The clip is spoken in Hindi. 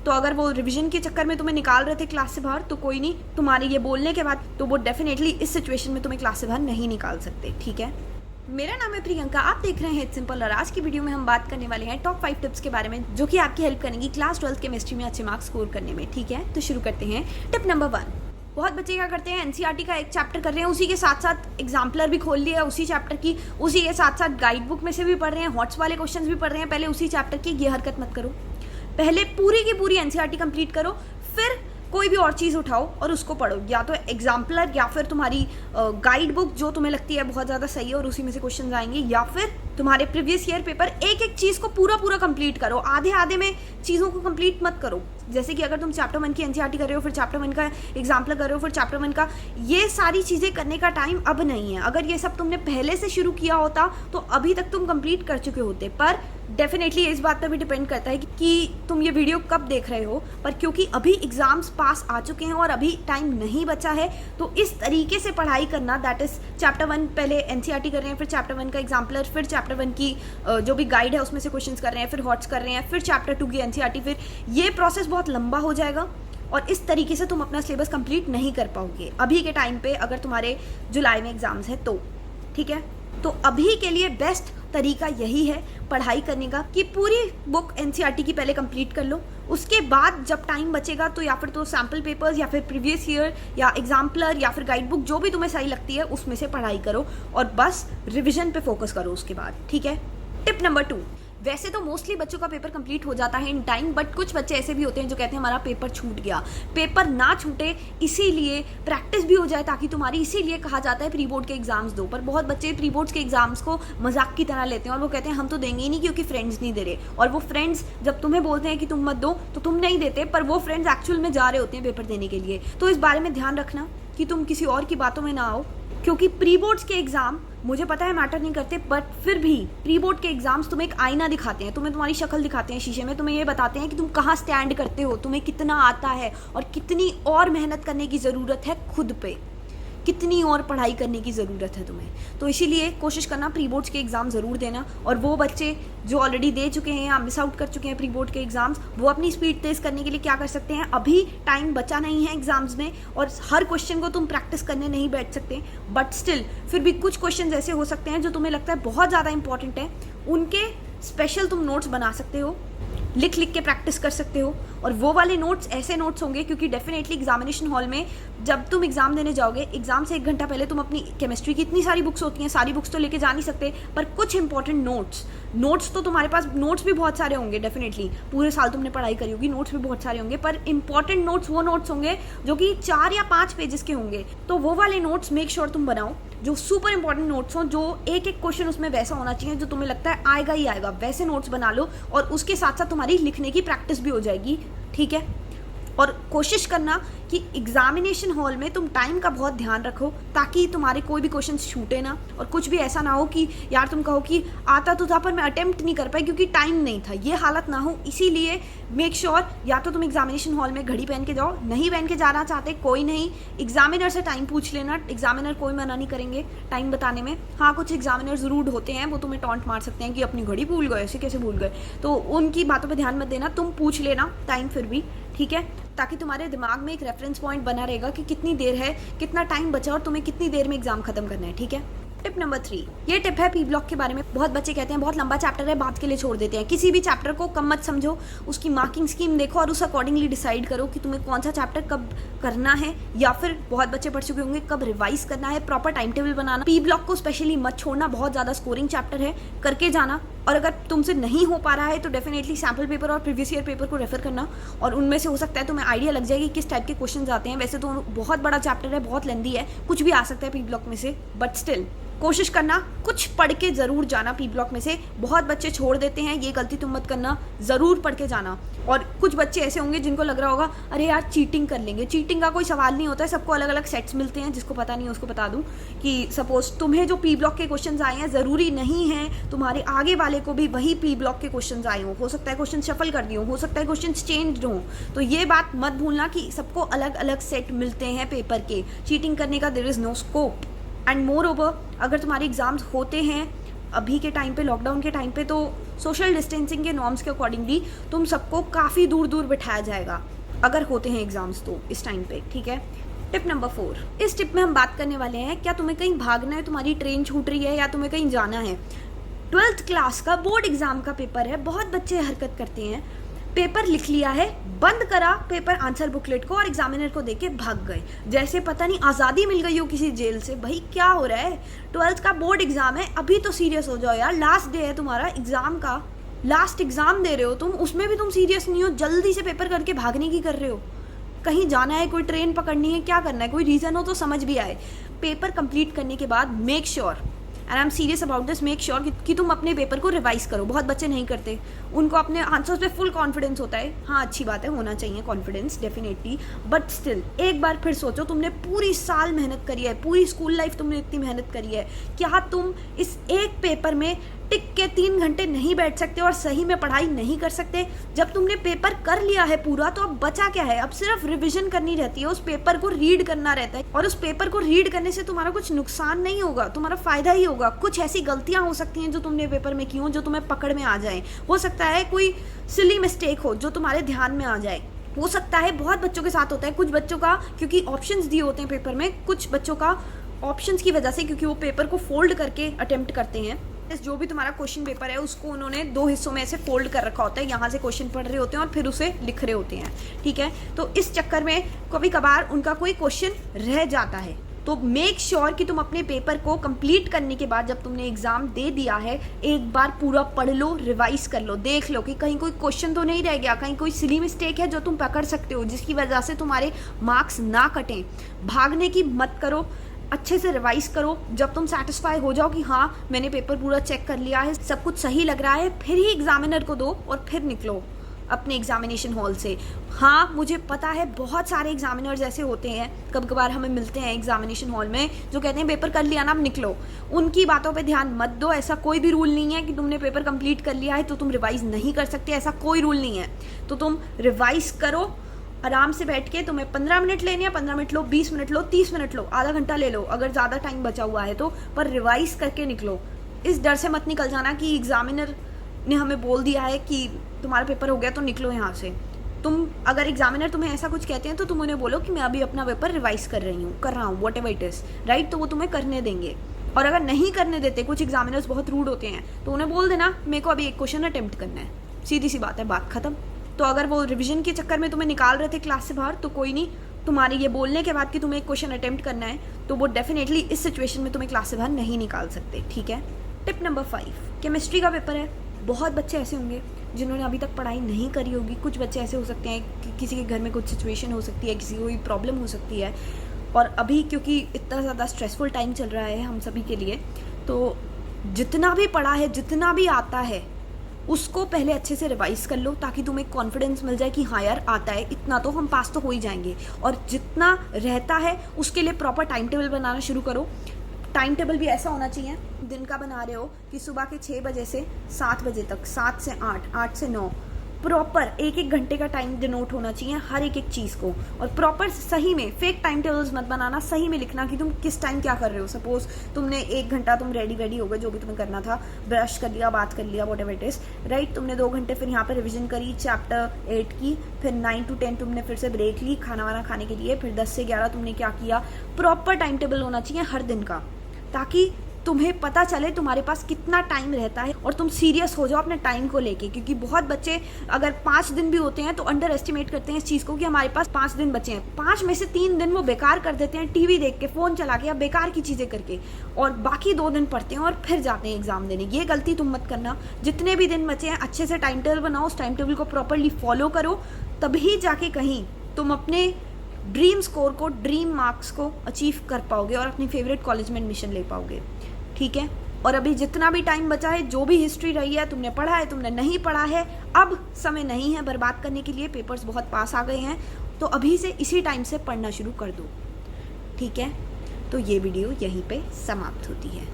तो अगर वो रिवीजन के चक्कर में तुम्हें निकाल रहे थे क्लास से बाहर तो कोई नहीं, तुम्हारे ये बोलने के बाद तो वो डेफिनेटली इस सिचुएशन में तुम्हें क्लास से बाहर नहीं निकाल सकते, ठीक है। मेरा नाम है प्रियंका, आप देख रहे हैं इट्स सिंपल और आज की वीडियो में हम बात करने वाले हैं टॉप 5 टिप्स के बारे में जो कि आपकी हेल्प करेंगी क्लास 12th केमिस्ट्री में अच्छे मार्क्स स्कोर करने में, ठीक है। तो शुरू करते हैं। टिप नंबर 1, बहुत बच्चे क्या करते हैं, एनसीईआरटी का एक चैप्टर कर रहे हैं, उसी के साथ साथ एग्जाम्पलर भी खोल लिया उसी चैप्टर की, उसी के साथ साथ गाइड बुक में से भी पढ़ रहे हैं, हॉट्स वाले क्वेश्चंस भी पढ़ रहे हैं। पहले उसी चैप्टर की ये हरकत मत करो, पहले पूरी की पूरी एनसीईआरटी कंप्लीट करो, फिर कोई भी और चीज़ उठाओ और उसको पढ़ो, या तो एग्जाम्पलर या फिर तुम्हारी गाइड बुक जो तुम्हें लगती है बहुत ज़्यादा सही है और उसी में से क्वेश्चन आएंगे, या फिर तुम्हारे प्रीवियस ईयर पेपर। एक एक चीज़ को पूरा कंप्लीट करो, आधे आधे में चीज़ों को कंप्लीट मत करो। जैसे कि अगर तुम चैप्टर 1 की एनसीईआरटी कर रहे हो, फिर चैप्टर 1 का एग्जाम्पलर कर रहे हो, फिर चैप्टर 1 का, ये सारी चीज़ें करने का टाइम अब नहीं है। अगर ये सब तुमने पहले से शुरू किया होता तो अभी तक तुम कंप्लीट कर चुके होते। पर डेफिनेटली इस बात पर भी डिपेंड करता है कि तुम ये वीडियो कब देख रहे हो, पर क्योंकि अभी एग्जाम्स पास आ चुके हैं और अभी टाइम नहीं बचा है, तो इस तरीके से पढ़ाई करना, दैट इज चैप्टर 1 पहले एनसीईआरटी कर रहे हैं, फिर चैप्टर 1 का एग्जाम्पलर, फिर चैप्टर 1 की जो भी गाइड है उसमें से क्वेश्चंस कर रहे हैं, फिर हॉट्स कर रहे हैं, फिर चैप्टर 2 की एनसीईआरटी, फिर ये प्रोसेस बहुत लंबा हो जाएगा और इस तरीके से तुम अपना सिलेबस कंप्लीट नहीं कर पाओगे अभी के टाइम पे, अगर तुम्हारे जुलाई में एग्जाम्स है तो, ठीक है। तो अभी के लिए बेस्ट तरीका यही है पढ़ाई करने का कि पूरी बुक एनसीईआरटी की पहले कंप्लीट कर लो, उसके बाद जब टाइम बचेगा तो या फिर तो सैम्पल पेपर्स या फिर प्रीवियस ईयर या एग्जाम्पलर या फिर गाइड बुक जो भी तुम्हें सही लगती है उसमें से पढ़ाई करो और बस रिविजन पे फोकस करो उसके बाद, ठीक है। टिप नंबर 2, वैसे तो मोस्टली बच्चों का पेपर कंप्लीट हो जाता है इन टाइम, बट कुछ बच्चे ऐसे भी होते हैं जो कहते हैं हमारा पेपर छूट गया। पेपर ना छूटे इसीलिए प्रैक्टिस भी हो जाए ताकि तुम्हारी, इसीलिए कहा जाता है प्री बोर्ड के एग्जाम्स दो। पर बहुत बच्चे प्री बोर्ड्स के एग्जाम्स को मजाक की तरह लेते हैं और वो कहते हैं हम तो देंगे ही नहीं क्योंकि फ्रेंड्स नहीं दे रहे, और वो फ्रेंड्स जब तुम्हें बोलते हैं कि तुम मत दो तो तुम नहीं देते, पर वो फ्रेंड्स एक्चुअल में जा रहे होते हैं पेपर देने के लिए। तो इस बारे में ध्यान रखना कि तुम किसी और की बातों में ना आओ, क्योंकि प्री बोर्ड्स के एग्जाम मुझे पता है मैटर नहीं करते, बट फिर भी प्री बोर्ड के एग्जाम्स तुम्हें एक आईना दिखाते हैं, तुम्हें तुम्हारी शक्ल दिखाते हैं शीशे में, तुम्हें ये बताते हैं कि तुम कहाँ स्टैंड करते हो, तुम्हें कितना आता है और कितनी और मेहनत करने की ज़रूरत है खुद पे, कितनी और पढ़ाई करने की ज़रूरत है तुम्हें। तो इसीलिए कोशिश करना प्री बोर्ड्स के एग्ज़ाम ज़रूर देना, और वो बच्चे जो ऑलरेडी दे चुके हैं या मिस आउट कर चुके हैं प्री बोर्ड के एग्ज़ाम्स, वो अपनी स्पीड तेज़ करने के लिए क्या कर सकते हैं, अभी टाइम बचा नहीं है एग्ज़ाम्स में और हर क्वेश्चन को तुम प्रैक्टिस करने नहीं बैठ सकते, बट स्टिल फिर भी कुछ क्वेश्चन ऐसे हो सकते हैं जो तुम्हें लगता है बहुत ज़्यादा इंपॉर्टेंट है, उनके स्पेशल तुम नोट्स बना सकते हो, लिख के प्रैक्टिस कर सकते हो। और वो वाले नोट्स ऐसे नोट्स होंगे क्योंकि डेफिनेटली एग्जामिनेशन हॉल में जब तुम एग्जाम देने जाओगे, एग्जाम से 1 घंटा पहले तुम अपनी केमिस्ट्री की इतनी सारी बुक्स होती हैं, सारी बुक्स तो लेके जा नहीं सकते, पर कुछ इंपॉर्टेंट नोट्स तो तुम्हारे पास, नोट्स भी बहुत सारे होंगे डेफिनेटली, पूरे साल तुमने पढ़ाई करी होगी, नोट्स भी बहुत सारे होंगे, पर इंपॉर्टेंट नोट्स वो नोट्स होंगे जो कि 4 या 5 पेजेस के होंगे। तो वो वाले नोट्स मेक श्योर तुम बनाओ जो सुपर इंपॉर्टेंट नोट्स हों, जो एक एक क्वेश्चन उसमें वैसा होना चाहिए जो तुम्हें लगता है आएगा ही आएगा, वैसे नोट्स बना लो और उसके साथ साथ तुम्हारी लिखने की प्रैक्टिस भी हो जाएगी, ठीक है। और कोशिश करना कि एग्जामिनेशन हॉल में तुम टाइम का बहुत ध्यान रखो ताकि तुम्हारे कोई भी क्वेश्चन छूटे ना, और कुछ भी ऐसा ना हो कि यार तुम कहो कि आता तो था पर मैं अटेम्प्ट नहीं कर पाई क्योंकि टाइम नहीं था, ये हालत ना हो। इसीलिए मेक श्योर या तो तुम एग्जामिनेशन हॉल में घड़ी पहन के जाओ, नहीं पहन के जाना चाहते कोई नहीं, एग्जामिनर से टाइम पूछ लेना, एग्जामिनर कोई मना नहीं करेंगे टाइम बताने में। हाँ, कुछ एग्जामिनर्स रूड होते हैं, वो तुम्हें टॉन्ट मार सकते हैं कि अपनी घड़ी भूल गए, ऐसे कैसे भूल गए, तो उनकी बातों पर ध्यान मत देना, तुम पूछ लेना टाइम फिर भी, ठीक है, ताकि तुम्हारे दिमाग में एक रेफरेंस पॉइंट बना रहेगा कि कितनी देर है, कितना टाइम बचा और तुम्हें कितनी देर में एग्जाम खत्म करना है, ठीक है। टिप नंबर 3, ये टिप है पी ब्लॉक के बारे में। बहुत बच्चे कहते हैं बहुत लंबा चैप्टर है, बात के लिए छोड़ देते हैं। किसी भी चैप्टर को कम मत समझो, उसकी मार्किंग स्कीम देखो और उस अकॉर्डिंगली डिसाइड करो कि तुम्हें कौन सा चैप्टर कब करना है, या फिर बहुत बच्चे पढ़ चुके होंगे कब रिवाइज करना है, प्रॉपर टाइम टेबल बनाना। पी ब्लॉक को स्पेशली मत छोड़ना, बहुत ज़्यादा स्कोरिंग चैप्टर है, करके जाना। और अगर तुमसे नहीं हो पा रहा है तो डेफिनेटली सैम्पल पेपर और प्रीवियस ईयर पेपर को रेफर करना, और उनमें से हो सकता है तुम्हें आइडिया लग जाएगी किस टाइप के क्वेश्चन आते हैं। वैसे तो बहुत बड़ा चैप्टर है, बहुत लेंदी है, कुछ भी आ सकता है पी ब्लॉक में से, बट स्टिल कोशिश करना कुछ पढ़ के ज़रूर जाना पी ब्लॉक में से। बहुत बच्चे छोड़ देते हैं, ये गलती तुम मत करना, ज़रूर पढ़ के जाना। और कुछ बच्चे ऐसे होंगे जिनको लग रहा होगा अरे यार चीटिंग कर लेंगे, चीटिंग का कोई सवाल नहीं होता है, सबको अलग अलग सेट्स मिलते हैं। जिसको पता नहीं है उसको बता दूं कि सपोज तुम्हें जो पी ब्लॉक के क्वेश्चन आए हैं, ज़रूरी नहीं है तुम्हारे आगे वाले को भी वही पी ब्लॉक के क्वेश्चन आए हो सकता है क्वेश्चन शफल कर दिए हो सकता है क्वेश्चन चेंज हो। तो ये बात मत भूलना कि सबको अलग अलग सेट मिलते हैं पेपर के, चीटिंग करने का there is no scope. And moreover, अगर तुम्हारे एग्जाम्स होते हैं अभी के टाइम पे, लॉकडाउन के टाइम पे, तो सोशल डिस्टेंसिंग के नॉर्म्स के अकॉर्डिंगली तुम सबको काफ़ी दूर दूर बिठाया जाएगा अगर होते हैं एग्जाम्स तो इस टाइम पे, ठीक है। टिप नंबर 4, इस टिप में हम बात करने वाले हैं क्या तुम्हें कहीं भागना है, तुम्हारी ट्रेन छूट रही है या तुम्हें कहीं जाना है। 12th क्लास का बोर्ड एग्जाम का पेपर है, बहुत बच्चे हरकत करते हैं, पेपर लिख लिया है, बंद करा पेपर आंसर बुकलेट को और एग्जामिनर को देके भाग गए, जैसे पता नहीं आज़ादी मिल गई हो किसी जेल से। भाई क्या हो रहा है, 12th का बोर्ड एग्जाम है, अभी तो सीरियस हो जाओ यार, लास्ट डे है तुम्हारा एग्जाम का, लास्ट एग्जाम दे रहे हो तुम, उसमें भी तुम सीरियस नहीं हो, जल्दी से पेपर करके भागने की कर रहे हो। कहीं जाना है, कोई ट्रेन पकड़नी है, क्या करना है, कोई रीज़न हो तो समझ भी आए। पेपर कंप्लीट करने के बाद make sure, and I am serious about this, make sure कि तुम अपने पेपर को रिवाइज करो। बहुत बच्चे नहीं करते, उनको अपने आंसर्स पे फुल कॉन्फिडेंस होता है। हाँ अच्छी बात है, होना चाहिए कॉन्फिडेंस डेफिनेटली, बट स्टिल एक बार फिर सोचो, तुमने पूरी साल मेहनत करी है, पूरी स्कूल लाइफ तुमने इतनी मेहनत करी है, क्या तुम इस एक पेपर में टिक के 3 घंटे नहीं बैठ सकते और सही में पढ़ाई नहीं कर सकते? जब तुमने पेपर कर लिया है पूरा तो अब बचा क्या है, अब सिर्फ रिवीजन करनी रहती है, उस पेपर को रीड करना रहता है, और उस पेपर को रीड करने से तुम्हारा कुछ नुकसान नहीं होगा, तुम्हारा फायदा ही होगा। कुछ ऐसी गलतियां हो सकती हैं जो तुमने पेपर में की हो, जो तुम्हें पकड़ में आ जाए, हो सकता है कोई सिली मिस्टेक हो जो तुम्हारे ध्यान में आ जाए, हो सकता है, बहुत बच्चों के साथ होता है, कुछ बच्चों का क्योंकि ऑप्शंस दिए होते हैं पेपर में, कुछ बच्चों का ऑप्शंस की वजह से, क्योंकि वो पेपर को फोल्ड करके अटेम्प्ट करते हैं, जो भी तुम्हारा क्वेश्चन पेपर है उसको उन्होंने 2 हिस्सों में ऐसे फोल्ड कर रखा होता है, यहाँ से क्वेश्चन पढ़ रहे होते हैं और फिर उसे लिख रहे होते हैं, ठीक है। तो इस चक्कर में कभी कभार उनका कोई क्वेश्चन रह जाता है, तो मेक श्योर कि तुम अपने पेपर को कंप्लीट करने के बाद जब तुमने एग्जाम दे दिया है, एक बार पूरा पढ़ लो, रिवाइज कर लो, देख लो कि कहीं कोई क्वेश्चन तो नहीं रह गया, कहीं कोई सिली मिस्टेक है जो तुम पकड़ सकते हो, जिसकी वजह से तुम्हारे मार्क्स ना कटें। भागने की मत करो, अच्छे से रिवाइज करो। जब तुम सेटिस्फाई हो जाओ कि हाँ मैंने पेपर पूरा चेक कर लिया है, सब कुछ सही लग रहा है, फिर ही एग्जामिनर को दो और फिर निकलो अपने एग्जामिनेशन हॉल से। हाँ मुझे पता है बहुत सारे एग्जामिनर्स ऐसे होते हैं, कभी कभार हमें मिलते हैं एग्जामिनेशन हॉल में, जो कहते हैं पेपर कर लिया ना अब निकलो। उनकी बातों पे ध्यान मत दो, ऐसा कोई भी रूल नहीं है कि तुमने पेपर कंप्लीट कर लिया है तो तुम रिवाइज नहीं कर सकते, ऐसा कोई रूल नहीं है। तो तुम रिवाइज करो आराम से बैठ के, तुम्हें 15 मिनट लेने हैं 15 minute low, 20 minute low, 30 minute low, आधा घंटा ले लो अगर ज़्यादा टाइम बचा हुआ है तो, पर रिवाइज करके निकलो। इस डर से मत निकल जाना कि एग्जामिनर ने हमें बोल दिया है कि तुम्हारा पेपर हो गया तो निकलो यहाँ से। तुम अगर एग्जामिनर तुम्हें ऐसा कुछ कहते हैं तो तुम उन्हें बोलो कि मैं अभी अपना पेपर रिवाइज कर रहा हूँ what ever it is, right, तो वो तुम्हें करने देंगे। और अगर नहीं करने देते, कुछ एग्जामिनर्स बहुत रूड होते हैं, तो उन्हें बोल देना मेरे को अभी एक क्वेश्चन अटेम्प्ट करना है, सीधी सी बात है, बात खत्म। तो अगर वो रिवीजन के चक्कर में तुम्हें निकाल रहे थे क्लास से बाहर तो कोई नहीं, तुम्हारे ये बोलने के बाद कि तुम्हें एक क्वेश्चन अटेम्प्ट करना है तो वो डेफिनेटली इस सिचुएशन में तुम्हें क्लास से बाहर नहीं निकाल सकते, ठीक है। टिप नंबर 5, केमिस्ट्री का पेपर है, बहुत बच्चे ऐसे होंगे जिन्होंने अभी तक पढ़ाई नहीं करी होगी, कुछ बच्चे ऐसे हो सकते हैं कि किसी के घर में कुछ सिचुएशन हो सकती है, किसी को कोई प्रॉब्लम हो सकती है, और अभी क्योंकि इतना ज़्यादा स्ट्रेसफुल टाइम चल रहा है हम सभी के लिए, तो जितना भी पढ़ा है, जितना भी आता है, उसको पहले अच्छे से रिवाइज कर लो ताकि तुम्हें कॉन्फिडेंस मिल जाए कि हाँ यार आता है, इतना तो हम पास तो हो ही जाएंगे। और जितना रहता है उसके लिए प्रॉपर टाइम टेबल बनाना शुरू करो। टाइम टेबल भी ऐसा होना चाहिए, दिन का बना रहे हो कि सुबह के 6 बजे से 7 बजे तक, 7 से 8, 8 से 9, प्रॉपर 1-1 घंटे का टाइम डिनोट होना चाहिए हर एक चीज़ को। और प्रॉपर सही में फेक टाइम टेबल्स मत बनाना, सही में लिखना कि तुम किस टाइम क्या कर रहे हो। सपोज तुमने 1 घंटा तुम रेडी हो गए, जो भी तुम्हें करना था, ब्रश कर लिया, बात कर लिया, what ever it is, right, तुमने 2 घंटे फिर यहाँ पर रिविजन करी चैप्टर 8 की, फिर 9 to 10 तुमने फिर से ब्रेक ली खाना वाना खाने के लिए, फिर 10 से 11 तुमने क्या किया। प्रॉपर टाइम टेबल होना चाहिए हर दिन का, ताकि तुम्हें पता चले तुम्हारे पास कितना टाइम रहता है और तुम सीरियस हो जाओ अपने टाइम को लेके। क्योंकि बहुत बच्चे अगर 5 दिन भी होते हैं तो अंडर एस्टिमेट करते हैं इस चीज़ को कि हमारे पास 5 दिन बचे हैं, 5 में से 3 दिन वो बेकार कर देते हैं टीवी देख के, फ़ोन चला के या बेकार की चीज़ें करके, और बाकी 2 दिन पढ़ते हैं और फिर जाते हैं एग्जाम देने। ये गलती तुम मत करना। जितने भी दिन बचे हैं अच्छे से टाइम टेबल बनाओ, उस टाइम टेबल को प्रॉपरली फॉलो करो, तभी जाके कहीं तुम अपने ड्रीम स्कोर को, ड्रीम मार्क्स को अचीव कर पाओगे और अपनी फेवरेट कॉलेज में एडमिशन ले पाओगे, ठीक है। और अभी जितना भी टाइम बचा है, जो भी हिस्ट्री रही है, तुमने पढ़ा है, तुमने नहीं पढ़ा है, अब समय नहीं है बर्बाद करने के लिए, पेपर्स बहुत पास आ गए हैं, तो अभी से इसी टाइम से पढ़ना शुरू कर दो, ठीक है। तो ये वीडियो यहीं पे समाप्त होती है।